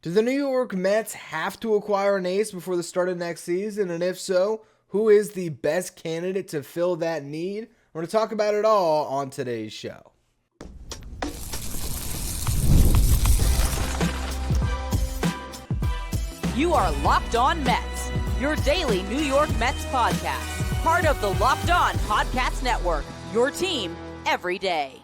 Do the New York Mets have to acquire an ace before the start of next season? And if so, who is the best candidate to fill that need? We're going to talk about it all on today's show. You are Locked On Mets, your daily New York Mets podcast. Part of the Locked On Podcast Network, your team every day.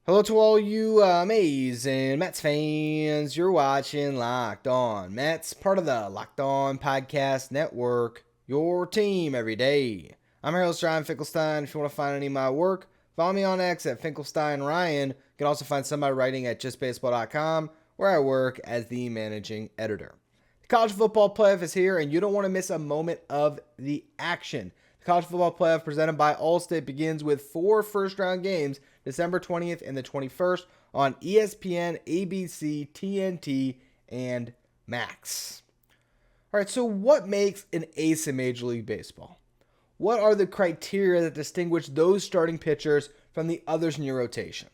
Hello to all you amazing Mets fans. You're watching Locked On Mets, part of the Locked On Podcast Network, your team every day. I'm your host, Ryan Finkelstein. If you want to find any of my work, follow me on X at FinkelsteinRyan. You can also find some of my writing at justbaseball.com, where I work as the managing editor. The college football playoff is here, and you don't want to miss a moment of the action. The college football playoff presented by Allstate begins with 4 first-round games, December 20th and the 21st on ESPN, ABC, TNT, and Max. All right, so what makes an ace in Major League Baseball? What are the criteria that distinguish those starting pitchers from the others in your rotation?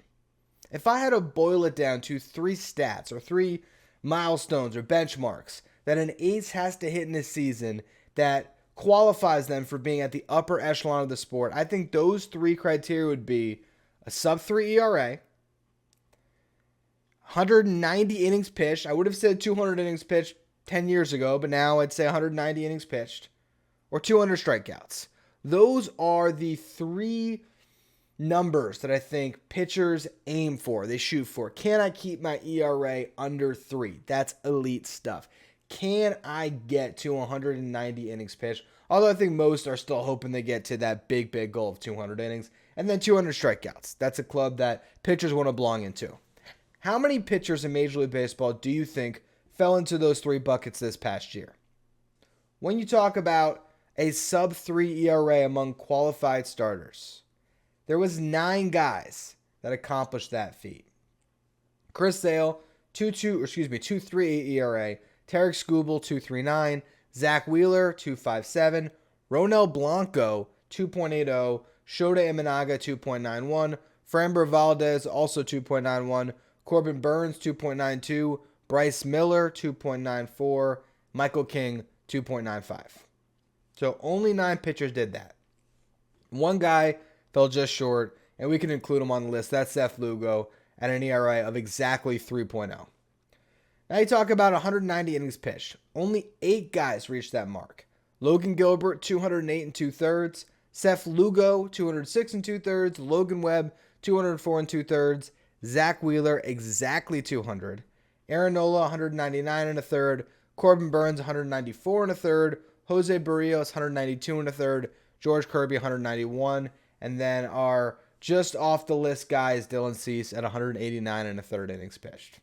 If I had to boil it down to 3 stats or 3 milestones or benchmarks that an ace has to hit in this season that qualifies them for being at the upper echelon of the sport, I think those 3 criteria would be a sub-3 ERA, 190 innings pitched. I would have said 200 innings pitched 10 years ago, but now I'd say 190 innings pitched, or 200 strikeouts. Those are the 3 numbers that I think pitchers aim for, they shoot for. Can I keep my ERA under 3? That's elite stuff. Can I get to 190 innings pitched? Although I think most are still hoping they get to that big goal of 200 innings. And then 200 strikeouts. That's a club that pitchers want to belong into. How many pitchers in Major League Baseball do you think fell into those 3 buckets this past year? When you talk about a sub-3 ERA among qualified starters, there was 9 guys that accomplished that feat. Chris Sale, 2.38 ERA. Tarek Skubal, 2.39. Zach Wheeler, 2.57. Ronel Blanco, 2.80. Shota Imanaga, 2.91. Framber Valdez, also 2.91. Corbin Burnes, 2.92. Bryce Miller, 2.94. Michael King, 2.95. So only 9 pitchers did that. One guy fell just short, and we can include him on the list. That's Seth Lugo at an ERA of exactly 3.0. Now you talk about 190 innings pitched. Only 8 guys reached that mark. Logan Gilbert, 208 2/3. Seth Lugo, 206 2/3. Logan Webb, 204 2/3. Zach Wheeler, exactly 200. Aaron Nola, 199 1/3. Corbin Burnes, 194 1/3. Jose Barrios, 192 1/3. George Kirby, 191. And then our just off the list guys, Dylan Cease at 189 1/3 innings pitched.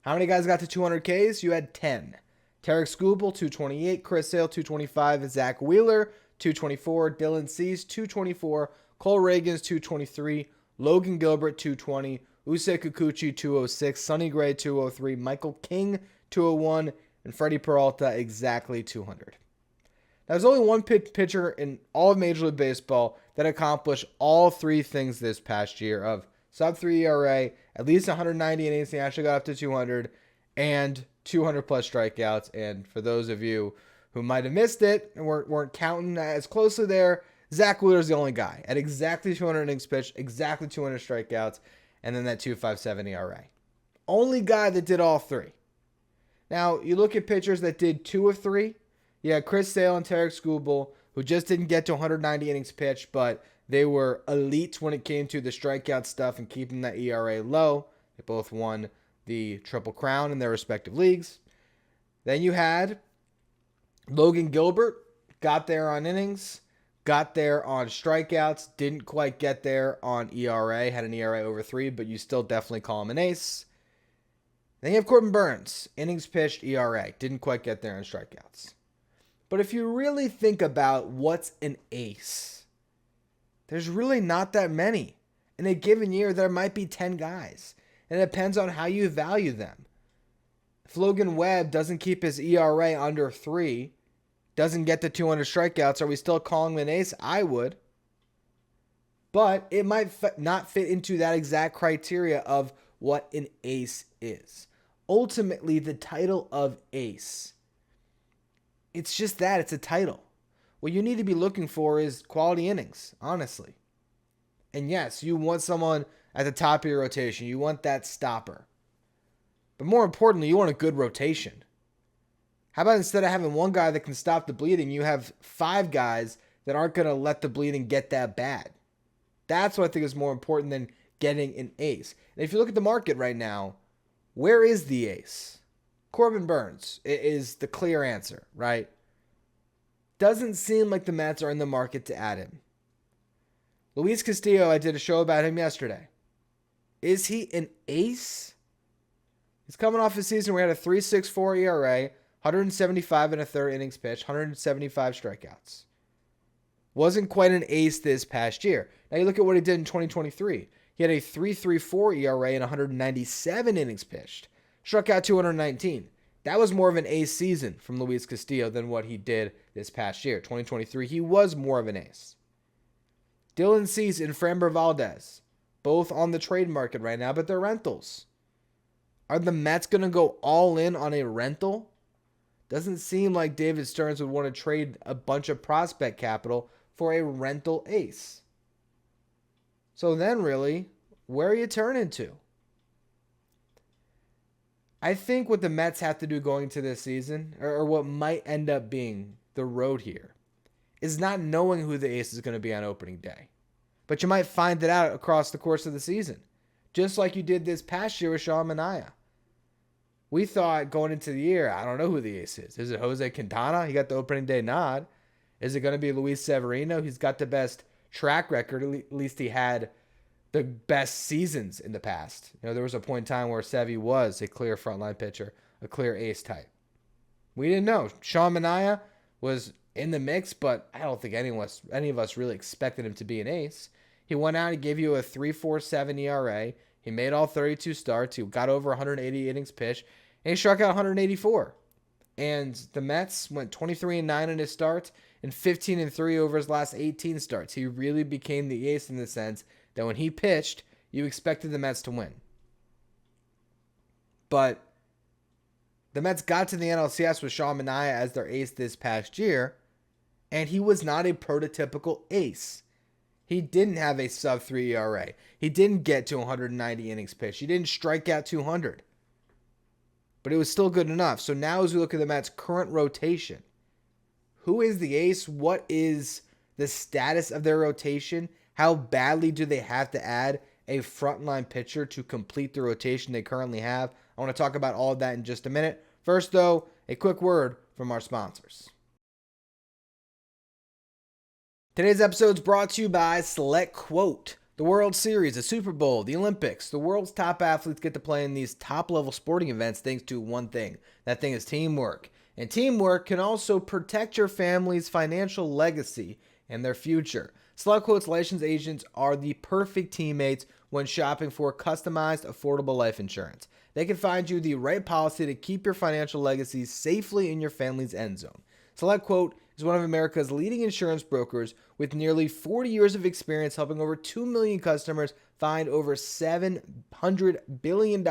How many guys got to 200 Ks? You had 10. Tarek Skubal, 228. Chris Sale, 225. Zach Wheeler, 224. Dylan Cease, 224. Cole Reagans, 223. Logan Gilbert, 220. Usei Kikuchi, 206. Sonny Gray, 203. Michael King, 201. And Freddie Peralta, exactly 200. Now, there's only one pitcher in all of Major League Baseball that accomplished all 3 things this past year of sub-3 ERA, at least 190 innings, he actually got up to 200, and 200 plus strikeouts. And for those of you who might have missed it and weren't counting as closely there, Zach Wheeler's the only guy at exactly 200 innings pitched, exactly 200 strikeouts, and then that 2.57 ERA. Only guy that did all 3. Now, you look at pitchers that did 2 of 3. You had Chris Sale and Tarek Skubal, who just didn't get to 190 innings pitched, but they were elite when it came to the strikeout stuff and keeping that ERA low. They both won the Triple Crown in their respective leagues. Then you had Logan Gilbert, got there on innings, got there on strikeouts, didn't quite get there on ERA, had an ERA over 3, but you still definitely call him an ace. Then you have Corbin Burnes, innings pitched, ERA, didn't quite get there on strikeouts. But if you really think about what's an ace, there's really not that many. In a given year, there might be 10 guys. And it depends on how you value them. If Logan Webb doesn't keep his ERA under 3, doesn't get to 200 strikeouts, are we still calling him an ace? I would. But it might not fit into that exact criteria of what an ace is. ultimately the title of ace. It's just that, it's a title. What you need to be looking for is quality innings, honestly. And yes, you want someone at the top of your rotation. You want that stopper. But more importantly, you want a good rotation. How about instead of having one guy that can stop the bleeding, you have 5 guys that aren't going to let the bleeding get that bad? That's what I think is more important than getting an ace. And if you look at the market right now, where is the ace? Corbin Burnes is the clear answer, right? Doesn't seem like the Mets are in the market to add him. Luis Castillo, I did a show about him yesterday. Is he an ace? He's coming off a season where he had a 3.64 ERA, 175 and a third innings pitched, 175 strikeouts. Wasn't quite an ace this past year. Now you look at what he did in 2023. He had a 3.34 ERA and 197 innings pitched. Struck out 219. That was more of an ace season from Luis Castillo than what he did this past year. 2023, he was more of an ace. Dylan Cease and Framber Valdez, both on the trade market right now, but they're rentals. Are the Mets going to go all in on a rental? Doesn't seem like David Stearns would want to trade a bunch of prospect capital for a rental ace. So then really, where are you turning to? I think what the Mets have to do going to this season, or what might end up being the road here, is not knowing who the ace is going to be on opening day. But you might find it out across the course of the season. Just like you did this past year with Sean Manea. We thought going into the year, I don't know who the ace is. Is it Jose Quintana? He got the opening day nod. Is it going to be Luis Severino? He's got the best track record. At least he had the best seasons in the past. You know, there was a point in time where Sevy was a clear frontline pitcher, a clear ace type. We didn't know. Sean Manea was in the mix, but I don't think any of us really expected him to be an ace. He went out and gave you a 3.47 ERA. He made all 32 starts. He got over 180 innings pitched, and he struck out 184. And the Mets went 23-9 in his starts and 15-3 over his last 18 starts. He really became the ace in the sense that when he pitched, you expected the Mets to win. But the Mets got to the NLCS with Sean Manea as their ace this past year, and he was not a prototypical ace. He didn't have a sub-3 ERA. He didn't get to 190 innings pitched. He didn't strike out 200. But it was still good enough. So now as we look at the Mets' current rotation, who is the ace? What is the status of their rotation? How badly do they have to add a frontline pitcher to complete the rotation they currently have? I want to talk about all of that in just a minute. First, though, a quick word from our sponsors. Today's episode is brought to you by SelectQuote. The World Series, the Super Bowl, the Olympics, the world's top athletes get to play in these top-level sporting events thanks to one thing. That thing is teamwork. And teamwork can also protect your family's financial legacy and their future. SelectQuote's licensed agents are the perfect teammates when shopping for customized, affordable life insurance. They can find you the right policy to keep your financial legacy safely in your family's end zone. SelectQuote is one of America's leading insurance brokers with nearly 40 years of experience helping over 2 million customers find over $700 billion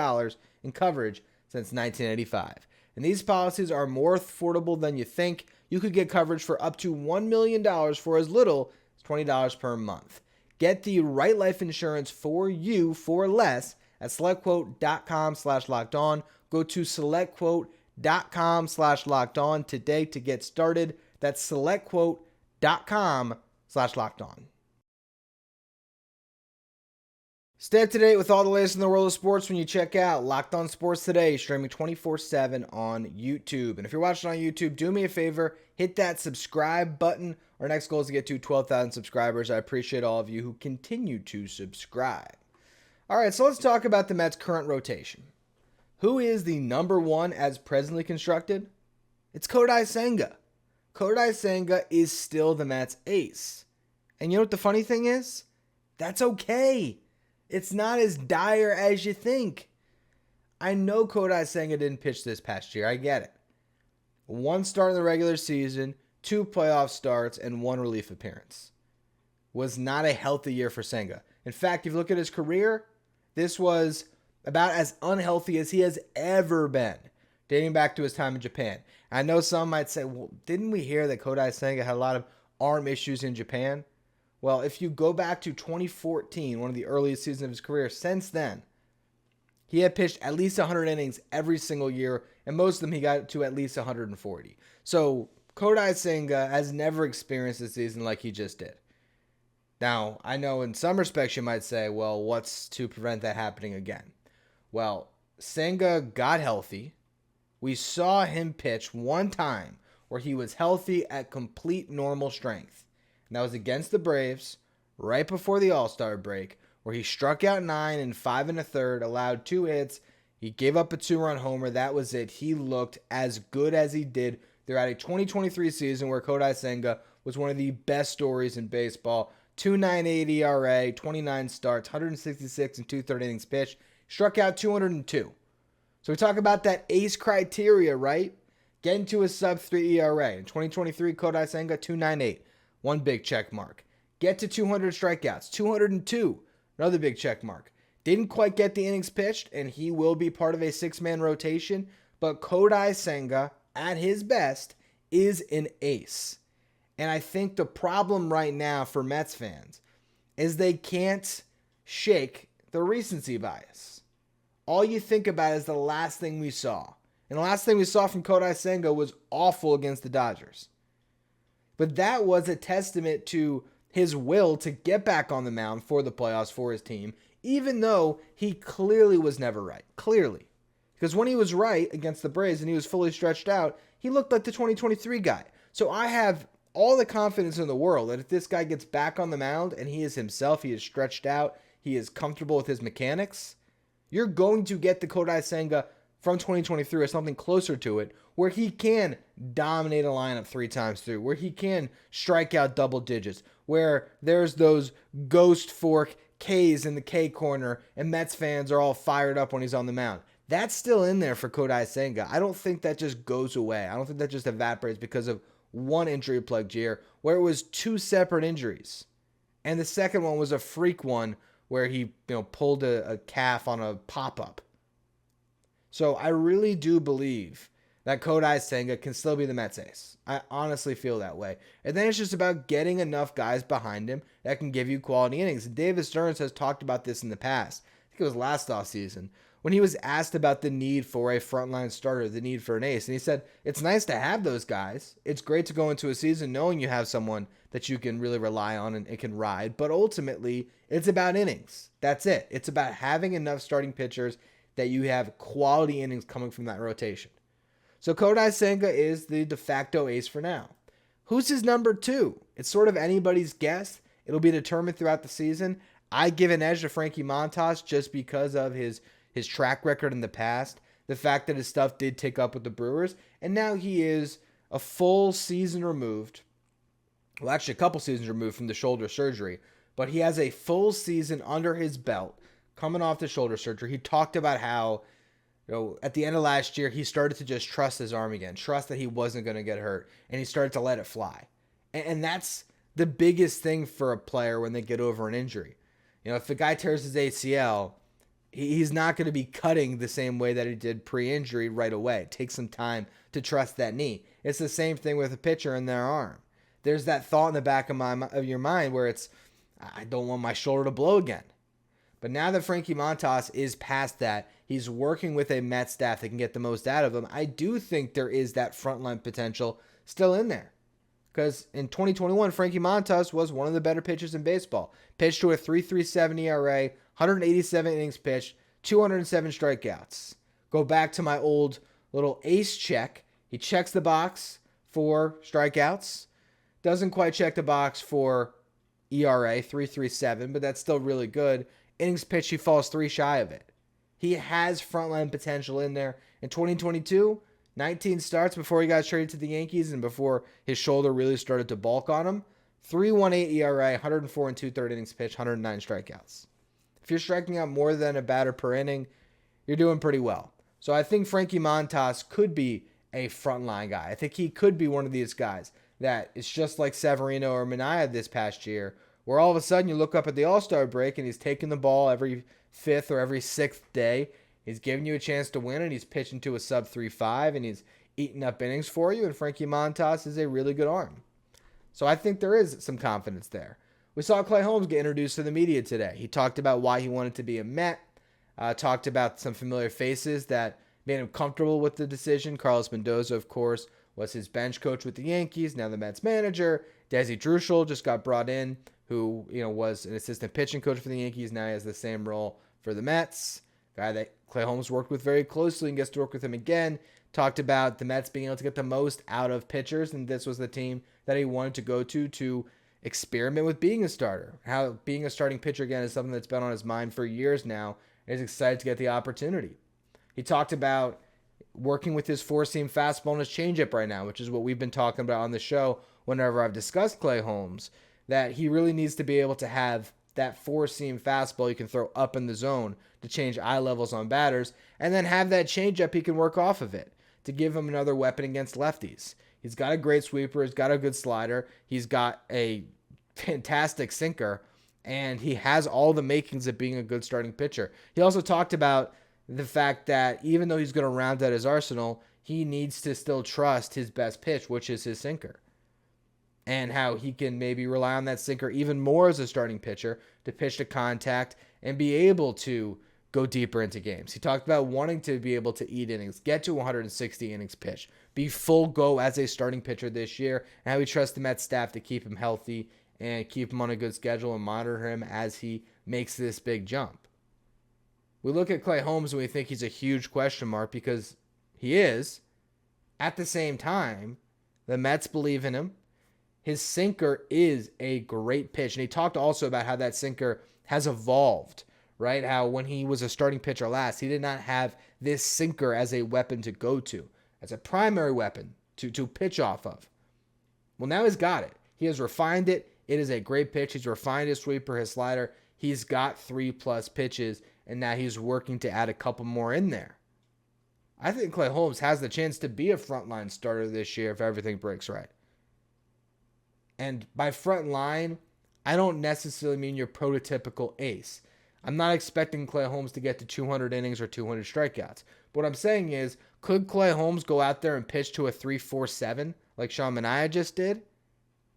in coverage since 1985. And these policies are more affordable than you think. You could get coverage for up to $1 million for as little as $20 per month. Get the right life insurance for you for less at SelectQuote.com/lockedon. Go to SelectQuote.com/lockedon today to get started. That's SelectQuote.com/lockedon. Stay up to date with all the latest in the world of sports when you check out Locked On Sports Today, streaming 24/7 on YouTube. And if you're watching on YouTube, do me a favor, hit that subscribe button. Our next goal is to get to 12,000 subscribers. I appreciate all of you who continue to subscribe. All right, so let's talk about the Mets' current rotation. Who is the number one as presently constructed? It's Kodai Senga. Kodai Senga is still the Mets' ace. And you know what the funny thing is? That's okay. It's not as dire as you think. I know Kodai Senga didn't pitch this past year. I get it. 1 start in the regular season, 2 playoff starts, and 1 relief appearance. Was not a healthy year for Senga. In fact, if you look at his career, this was about as unhealthy as he has ever been, dating back to his time in Japan. I know some might say, well, didn't we hear that Kodai Senga had a lot of arm issues in Japan? Well, if you go back to 2014, one of the earliest seasons of his career, since then, he had pitched at least 100 innings every single year, and most of them he got to at least 140. So Kodai Senga has never experienced a season like he just did. Now, I know in some respects you might say, well, what's to prevent that happening again? Well, Senga got healthy. We saw him pitch one time where he was healthy at complete normal strength. And that was against the Braves, right before the All-Star break, where he struck out 9 in 5 1/3, allowed 2 hits. He gave up a 2-run homer. That was it. He looked as good as he did throughout a 2023 season where Kodai Senga was one of the best stories in baseball. 2.98 ERA, 29 starts, 166 and 2/3 innings pitched. Struck out 202. So we talk about that ace criteria, right? Getting to a sub-3 ERA. In 2023, Kodai Senga, 2.98. One big check mark. Get to 200 strikeouts. 202. Another big check mark. Didn't quite get the innings pitched, and he will be part of a 6-man rotation. But Kodai Senga, at his best, is an ace. And I think the problem right now for Mets fans is they can't shake the recency bias. All you think about is the last thing we saw. And the last thing we saw from Kodai Senga was awful against the Dodgers. But that was a testament to his will to get back on the mound for the playoffs for his team, even though he clearly was never right. Clearly. Because when he was right against the Braves and he was fully stretched out, he looked like the 2023 guy. So I have all the confidence in the world that if this guy gets back on the mound and he is himself, he is stretched out, he is comfortable with his mechanics, you're going to get the Kodai Senga from 2023 or something closer to it, where he can dominate a lineup 3 times through, where he can strike out double digits, where there's those ghost fork Ks in the K corner and Mets fans are all fired up when he's on the mound. That's still in there for Kodai Senga. I don't think that just goes away. I don't think that just evaporates because of one injury-plagued year where it was 2 separate injuries. And the second one was a freak one where he pulled a calf on a pop-up. So I really do believe that Kodai Senga can still be the Mets ace. I honestly feel that way. And then it's just about getting enough guys behind him that can give you quality innings. David Stearns has talked about this in the past. I think it was last offseason when he was asked about the need for a frontline starter, the need for an ace. And he said, it's nice to have those guys. It's great to go into a season knowing you have someone that you can really rely on and it can ride. But ultimately, it's about innings. That's it. It's about having enough starting pitchers that you have quality innings coming from that rotation. So Kodai Senga is the de facto ace for now. Who's his number 2? It's sort of anybody's guess. It'll be determined throughout the season. I give an edge to Frankie Montas just because of his track record in the past, the fact that his stuff did tick up with the Brewers, and now he is a full season removed. Well, actually a couple seasons removed from the shoulder surgery, but he has a full season under his belt coming off the shoulder surgery. He talked about how at the end of last year, he started to just trust his arm again, trust that he wasn't going to get hurt, and he started to let it fly. And that's the biggest thing for a player when they get over an injury. If a guy tears his ACL, he's not going to be cutting the same way that he did pre-injury right away. It takes some time to trust that knee. It's the same thing with a pitcher and their arm. There's that thought in the back of your mind where it's, I don't want my shoulder to blow again. But now that Frankie Montas is past that, he's working with a Mets staff that can get the most out of him. I do think there is that frontline potential still in there. Because in 2021, Frankie Montas was one of the better pitchers in baseball. Pitched to a 3.37 ERA, 187 innings pitched, 207 strikeouts. Go back to my old little ace check. He checks the box for strikeouts. Doesn't quite check the box for ERA, 3.37, but that's still really good. Innings pitched, he falls 3 shy of it. He has frontline potential in there. In 2022, 19 starts before he got traded to the Yankees and before his shoulder really started to bulk on him. 3.18 ERA, 104 and 2/3 innings pitched, 109 strikeouts. If you're striking out more than a batter per inning, you're doing pretty well. So I think Frankie Montas could be a frontline guy. I think he could be one of these guys that is just like Severino or Manea this past year, where all of a sudden you look up at the All-Star break and he's taking the ball every fifth or every sixth day. He's giving you a chance to win, and he's pitching to a sub 3.5, and he's eating up innings for you, and Frankie Montas is a really good arm. So I think there is some confidence there. We saw Clay Holmes get introduced to the media today. He talked about why he wanted to be a Met, talked about some familiar faces that made him comfortable with the decision. Carlos Mendoza, of course, was his bench coach with the Yankees, now the Mets manager. Desi Druschel just got brought in, who was an assistant pitching coach for the Yankees. Now he has the same role for the Mets. Guy that Clay Holmes worked with very closely and gets to work with him again. Talked about the Mets being able to get the most out of pitchers, and this was the team that he wanted to go to experiment with being a starter. How being a starting pitcher again is something that's been on his mind for years now, and he's excited to get the opportunity. He talked about working with his four-seam fastball and his changeup right now, which is what we've been talking about on the show whenever I've discussed Clay Holmes, that he really needs to be able to have that four-seam fastball you can throw up in the zone to change eye levels on batters, and then have that changeup he can work off of it to give him another weapon against lefties. He's got a great sweeper. He's got a good slider. He's got a fantastic sinker, and he has all the makings of being a good starting pitcher. He also talked about the fact that even though he's going to round out his arsenal, he needs to still trust his best pitch, which is his sinker, and how he can maybe rely on that sinker even more as a starting pitcher to pitch to contact and be able to go deeper into games. He talked about wanting to be able to eat innings, get to 160 innings pitched, be full go as a starting pitcher this year, and how he trusts the Mets staff to keep him healthy and keep him on a good schedule and monitor him as he makes this big jump. We look at Clay Holmes and we think he's a huge question mark because he is. At the same time, the Mets believe in him. His sinker is a great pitch. And he talked also about how that sinker has evolved, right? How when he was a starting pitcher last, he did not have this sinker as a weapon to go to, as a primary weapon to pitch off of. Well, now he's got it. He has refined it. It is a great pitch. He's refined his sweeper, his slider. He's got 3+ pitches, and now he's working to add a couple more in there. I think Clay Holmes has the chance to be a frontline starter this year if everything breaks right. And by front line, I don't necessarily mean your prototypical ace. I'm not expecting Clay Holmes to get to 200 innings or 200 strikeouts. But what I'm saying is, could Clay Holmes go out there and pitch to a 3.47 like Sean Manea just did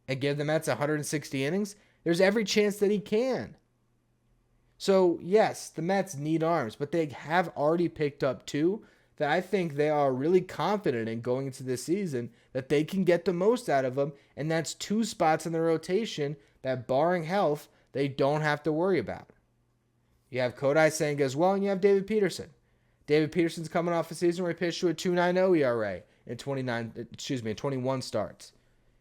and give the Mets 160 innings? There's every chance that he can. So, yes, the Mets need arms, but they have already picked up two that I think they are really confident in going into this season that they can get the most out of them, and that's two spots in the rotation that, barring health, they don't have to worry about. You have Kodai Senga as well, and you have David Peterson. David Peterson's coming off a season where he pitched to a 2.90 ERA in 21 starts.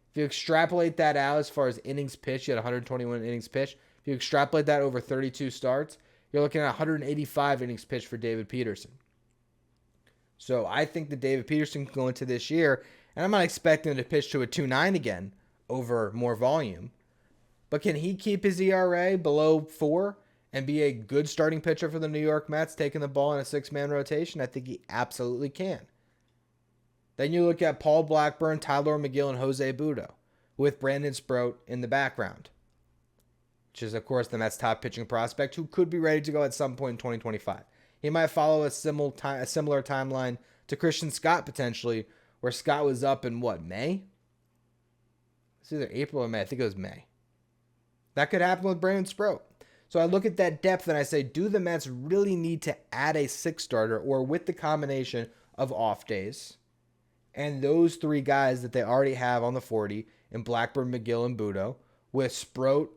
If you extrapolate that out as far as innings pitched, he had 121 innings pitched. If you extrapolate that over 32 starts, you're looking at 185 innings pitched for David Peterson. So I think that David Peterson can go into this year, and I'm not expecting him to pitch to a 2.9 again over more volume. But can he keep his ERA below 4 and be a good starting pitcher for the New York Mets, taking the ball in a 6-man rotation? I think he absolutely can. Then you look at Paul Blackburn, Tyler McGill, and Jose Budo, with Brandon Sproat in the background, which is, of course, the Mets' top pitching prospect, who could be ready to go at some point in 2025. He might follow a similar timeline to Christian Scott, potentially, where Scott was up in, May? It's either April or May. I think it was May. That could happen with Brandon Sproat. So I look at that depth and I say, do the Mets really need to add a 6th starter, or with the combination of off days and those 3 guys that they already have on the 40 in Blackburn, McGill, and Budo, with Sproat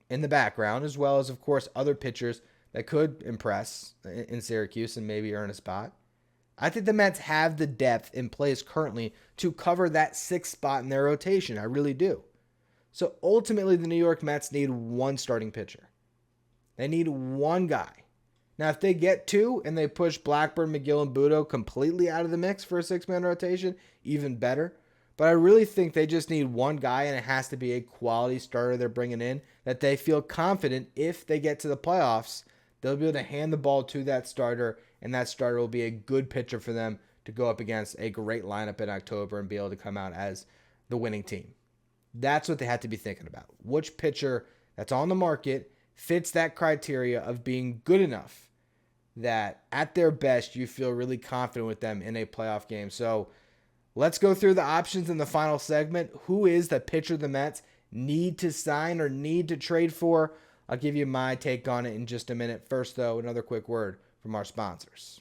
in the background, as well as, of course, other pitchers that could impress in Syracuse and maybe earn a spot? I think the Mets have the depth in place currently to cover that 6th spot in their rotation. I really do. So ultimately, the New York Mets need one starting pitcher. They need one guy. Now, if they get 2 and they push Blackburn, McGill, and Budo completely out of the mix for a 6-man rotation, even better. But I really think they just need one guy, and it has to be a quality starter they're bringing in that they feel confident if they get to the playoffs, they'll be able to hand the ball to that starter, and that starter will be a good pitcher for them to go up against a great lineup in October and be able to come out as the winning team. That's what they have to be thinking about. Which pitcher that's on the market fits that criteria of being good enough that at their best you feel really confident with them in a playoff game. So let's go through the options in the final segment. Who is the pitcher the Mets need to sign or need to trade for? I'll give you my take on it in just a minute. First, though, another quick word from our sponsors.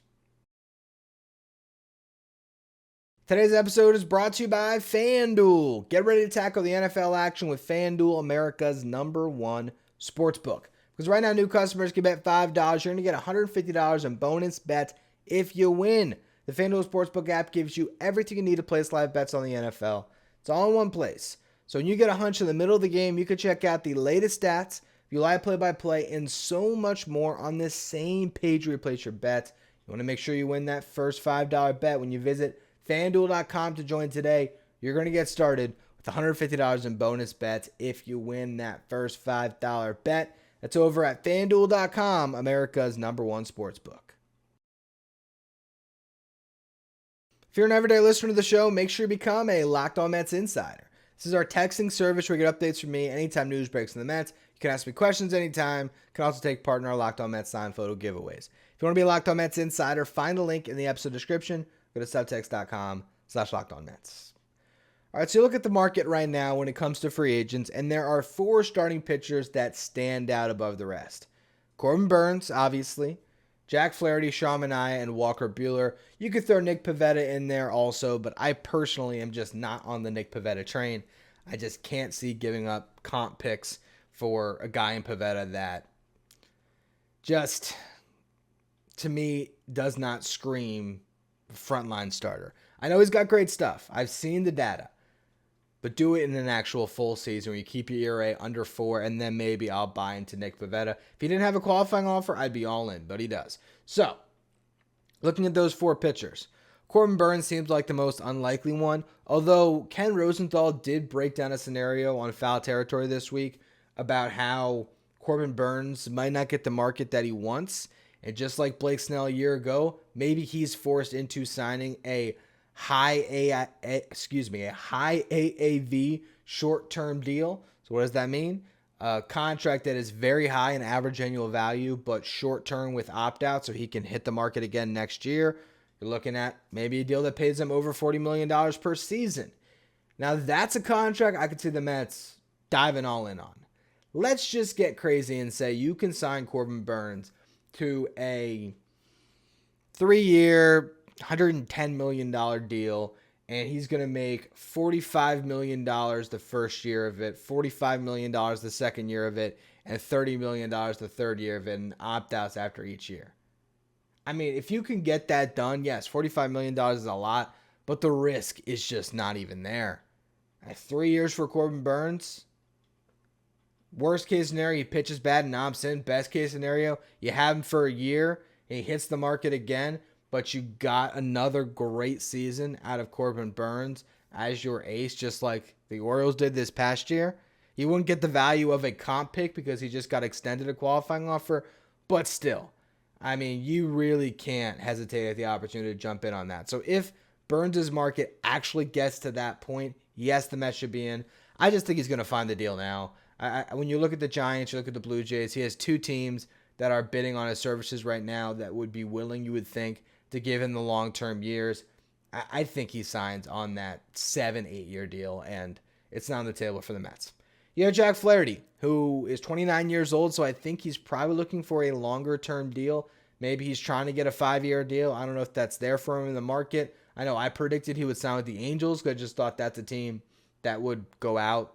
Today's episode is brought to you by FanDuel. Get ready to tackle the NFL action with FanDuel, America's #1 sportsbook. Because right now, new customers can bet $5. You're going to get $150 in bonus bets if you win. The FanDuel Sportsbook app gives you everything you need to place live bets on the NFL. It's all in one place. So when you get a hunch in the middle of the game, you can check out the latest stats, view live play-by-play, and so much more on this same page where you place your bets. You want to make sure you win that first $5 bet when you visit FanDuel.com to join today. You're going to get started with $150 in bonus bets if you win that first $5 bet. That's over at FanDuel.com, America's #1 sportsbook. If you're an everyday listener to the show, make sure you become a Locked On Mets insider. This is our texting service where you get updates from me anytime news breaks in the Mets. You can ask me questions anytime. You can also take part in our Locked On Mets signed photo giveaways. If you want to be a Locked On Mets insider, find the link in the episode description. Go to subtext.com/LockedOnMets. All right, so you look at the market right now when it comes to free agents, and there are 4 starting pitchers that stand out above the rest. Corbin Burnes, obviously. Jack Flaherty, Sean Manea, and Walker Buehler. You could throw Nick Pivetta in there also, but I personally am just not on the Nick Pivetta train. I just can't see giving up comp picks for a guy in Pivetta that just, to me, does not scream frontline starter. I know he's got great stuff. I've seen the data. But do it in an actual full season where you keep your ERA under 4, and then maybe I'll buy into Nick Pivetta. If he didn't have a qualifying offer, I'd be all in, but he does. So, looking at those 4 pitchers, Corbin Burnes seems like the most unlikely one, although Ken Rosenthal did break down a scenario on Foul Territory this week about how Corbin Burnes might not get the market that he wants, and just like Blake Snell a year ago, maybe he's forced into signing a high AAV short-term deal. So what does that mean? A contract that is very high in average annual value, but short-term with opt-out so he can hit the market again next year. You're looking at maybe a deal that pays him over $40 million per season. Now that's a contract I could see the Mets diving all in on. Let's just get crazy and say you can sign Corbin Burnes to a 3-year, $110 million deal, and he's going to make $45 million the first year of it, $45 million the second year of it, and $30 million the third year of it, and opt-outs after each year. I mean, if you can get that done, yes, $45 million is a lot, but the risk is just not even there. 3 years for Corbin Burnes. Worst case scenario, he pitches bad and opts in. Best case scenario, you have him for a year, and he hits the market again, but you got another great season out of Corbin Burnes as your ace, just like the Orioles did this past year. You wouldn't get the value of a comp pick because he just got extended a qualifying offer, but still, I mean, you really can't hesitate at the opportunity to jump in on that. So if Burnes' market actually gets to that point, yes, the Mets should be in. I just think he's going to find the deal now. When you look at the Giants, you look at the Blue Jays, he has 2 teams that are bidding on his services right now that would be willing, you would think, to give him the long-term years. I think he signs on that 7-8 year deal, and it's not on the table for the Mets. You have Jack Flaherty, who is 29 years old, so I think he's probably looking for a longer-term deal. Maybe he's trying to get a 5-year deal. I don't know if that's there for him in the market. I know I predicted he would sign with the Angels because I just thought that's a team that would go out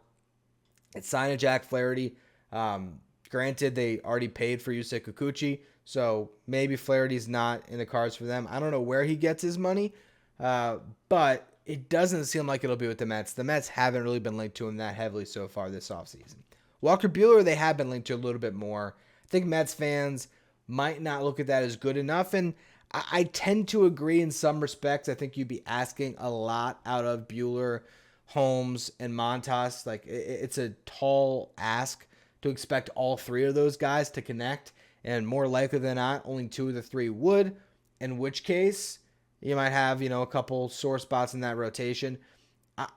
and sign a Jack Flaherty. Granted, they already paid for Yusei Kikuchi, so maybe Flaherty's not in the cards for them. I don't know where he gets his money, but it doesn't seem like it'll be with the Mets. The Mets haven't really been linked to him that heavily so far this offseason. Walker Buehler, they have been linked to a little bit more. I think Mets fans might not look at that as good enough, and I tend to agree in some respects. I think you'd be asking a lot out of Buehler, Holmes, and Montas. Like, it's a tall ask to expect all 3 of those guys to connect, and more likely than not, only 2 of the 3 would, in which case you might have, a couple sore spots in that rotation.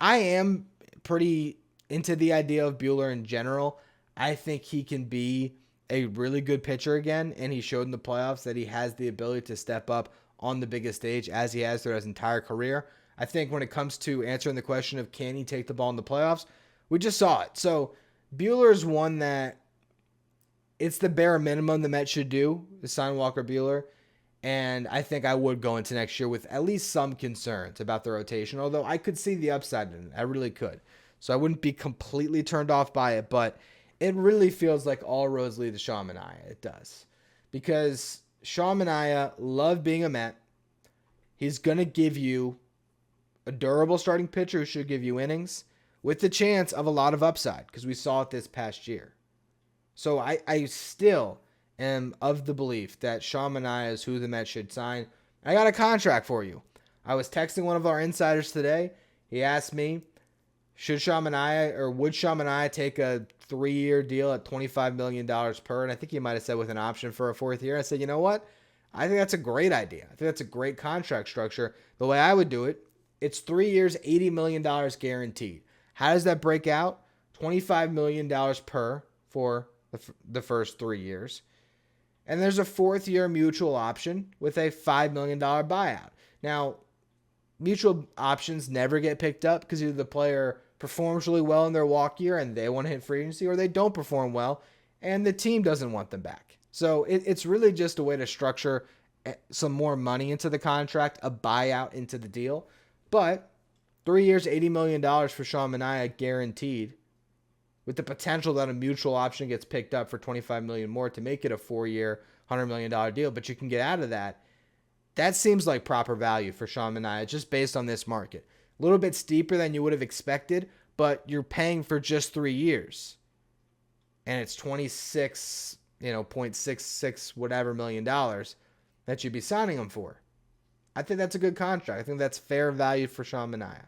I am pretty into the idea of Buehler in general. I think he can be a really good pitcher again, and he showed in the playoffs that he has the ability to step up on the biggest stage as he has throughout his entire career. I think when it comes to answering the question of can he take the ball in the playoffs, we just saw it. So Buehler is one that it's the bare minimum the Mets should do, is sign Walker Buehler. And I think I would go into next year with at least some concerns about the rotation, although I could see the upside in it. I really could. So I wouldn't be completely turned off by it, but it really feels like all roads lead to Sean Manea. It does. Because Sean Manea loved being a Met. He's going to give you a durable starting pitcher who should give you innings with the chance of a lot of upside, because we saw it this past year. So I still am of the belief that Sean Manea is who the Mets should sign. I got a contract for you. I was texting one of our insiders today. He asked me, would Sean Manea take a 3-year deal at $25 million per? And I think he might have said with an option for a 4th year. I said, you know what? I think that's a great idea. I think that's a great contract structure. The way I would do it, it's 3 years, $80 million guaranteed. How does that break out? $25 million per for the first 3 years. And there's a 4th year mutual option with a $5 million buyout. Now, mutual options never get picked up because either the player performs really well in their walk year and they want to hit free agency, or they don't perform well and the team doesn't want them back. So it's really just a way to structure some more money into the contract, a buyout into the deal. But 3 years, $80 million for Sean Manea guaranteed, with the potential that a mutual option gets picked up for $25 million more to make it a 4-year, $100 million deal, but you can get out of that. That seems like proper value for Sean Manea, just based on this market. A little bit steeper than you would have expected, but you're paying for just 3 years. And it's 26.66 whatever million dollars that you'd be signing him for. I think that's a good contract. I think that's fair value for Sean Manea.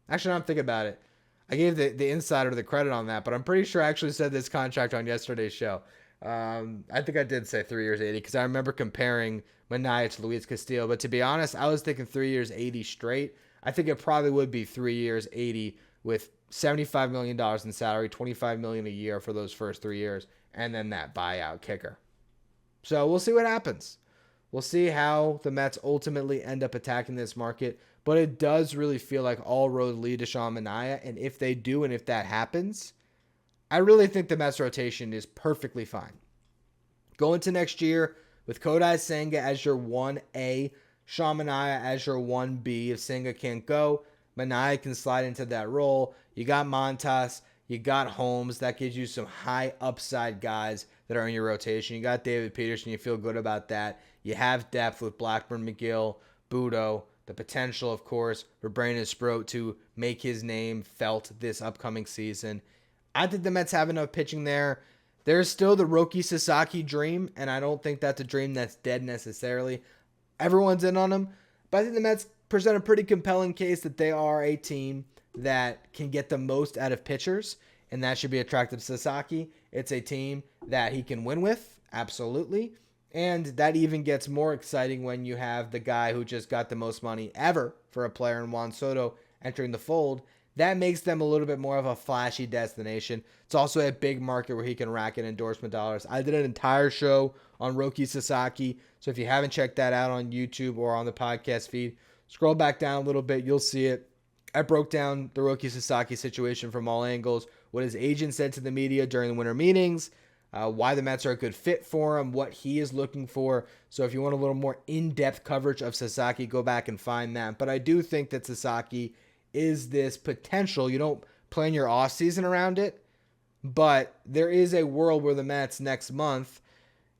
Actually, I'm thinking about it. I gave the insider the credit on that, but I'm pretty sure I actually said this contract on yesterday's show. I think I did say 3 years, 80, because I remember comparing Manea to Luis Castillo. But to be honest, I was thinking 3 years, 80 straight. I think it probably would be 3 years, 80, with $75 million in salary, $25 million a year for those first 3 years, and then that buyout kicker. So we'll see what happens. We'll see how the Mets ultimately end up attacking this market. But it does really feel like all roads lead to Sean Manea. And if they do, and if that happens, I really think the Mets rotation is perfectly fine. Go into next year with Kodai Senga as your 1A, Sean Manea as your 1B. If Senga can't go, Manea can slide into that role. You got Montas, you got Holmes. That gives you some high upside guys that are in your rotation. You got David Peterson. You feel good about that. You have depth with Blackburn, McGill, Budo. The potential, of course, for Brandon Sproat to make his name felt this upcoming season. I think the Mets have enough pitching there. There's still the Roki Sasaki dream, and I don't think that's a dream that's dead necessarily. Everyone's in on him, but I think the Mets present a pretty compelling case that they are a team that can get the most out of pitchers, and that should be attractive to Sasaki. It's a team that he can win with, absolutely. And that even gets more exciting when you have the guy who just got the most money ever for a player in Juan Soto entering the fold. That makes them a little bit more of a flashy destination. It's also a big market where he can rack in endorsement dollars. I did an entire show on Roki Sasaki. So if you haven't checked that out on YouTube or on the podcast feed, scroll back down a little bit. You'll see it. I broke down the Roki Sasaki situation from all angles, what his agent said to the media during the winter meetings, why the Mets are a good fit for him, what he is looking for. So if you want a little more in-depth coverage of Sasaki, go back and find that. But I do think that Sasaki is this potential. You don't plan your offseason around it, but there is a world where the Mets next month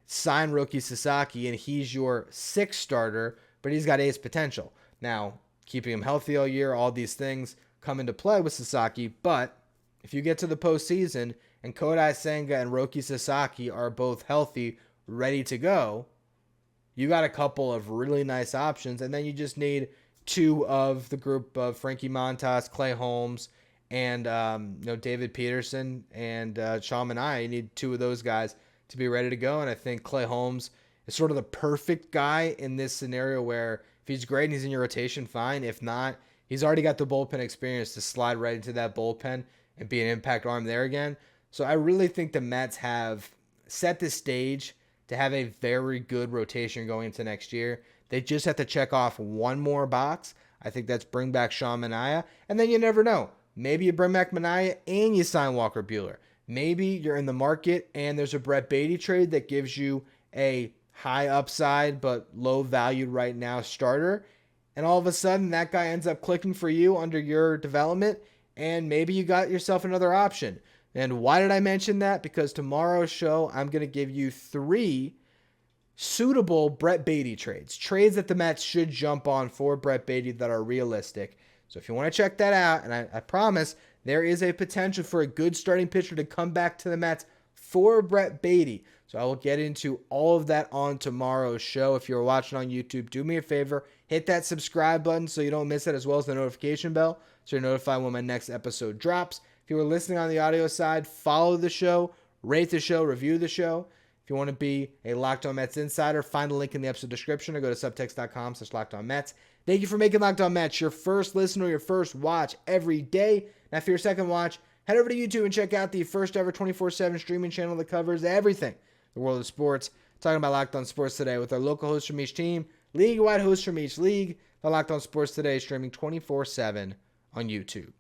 sign Roki Sasaki and he's your 6th starter, but he's got ace potential. Now, keeping him healthy all year, all these things come into play with Sasaki, but if you get to the postseason and Kodai Senga and Roki Sasaki are both healthy, ready to go, you got a couple of really nice options, and then you just need 2 of the group of Frankie Montas, Clay Holmes, and David Peterson and Sean Manea. You need 2 of those guys to be ready to go, and I think Clay Holmes is sort of the perfect guy in this scenario where if he's great and he's in your rotation, fine. If not, he's already got the bullpen experience to slide right into that bullpen and be an impact arm there again. So I really think the Mets have set the stage to have a very good rotation going into next year. They just have to check off one more box. I think that's bring back Sean Manea. And then you never know. Maybe you bring back Manea and you sign Walker Buehler. Maybe you're in the market and there's a Brett Beatty trade that gives you a high upside but low valued right now starter. And all of a sudden that guy ends up clicking for you under your development. And maybe you got yourself another option. And why did I mention that? Because tomorrow's show, I'm going to give you 3 suitable Brett Beatty trades that the Mets should jump on for Brett Beatty that are realistic. So if you want to check that out, and I promise there is a potential for a good starting pitcher to come back to the Mets for Brett Beatty. So I will get into all of that on tomorrow's show. If you're watching on YouTube, do me a favor, hit that subscribe button so you don't miss it, as well as the notification bell so you're notified when my next episode drops. If you were listening on the audio side, follow the show, rate the show, review the show. If you want to be a Locked On Mets insider, find the link in the episode description or go to subtext.com/LockedOnMets. Thank you for making Locked On Mets your first listen or your first watch every day. Now, for your second watch, head over to YouTube and check out the first ever 24/7 streaming channel that covers everything the world of sports. Talking about Locked On Sports Today with our local hosts from each team, league-wide hosts from each league. The Locked On Sports Today streaming 24/7 on YouTube.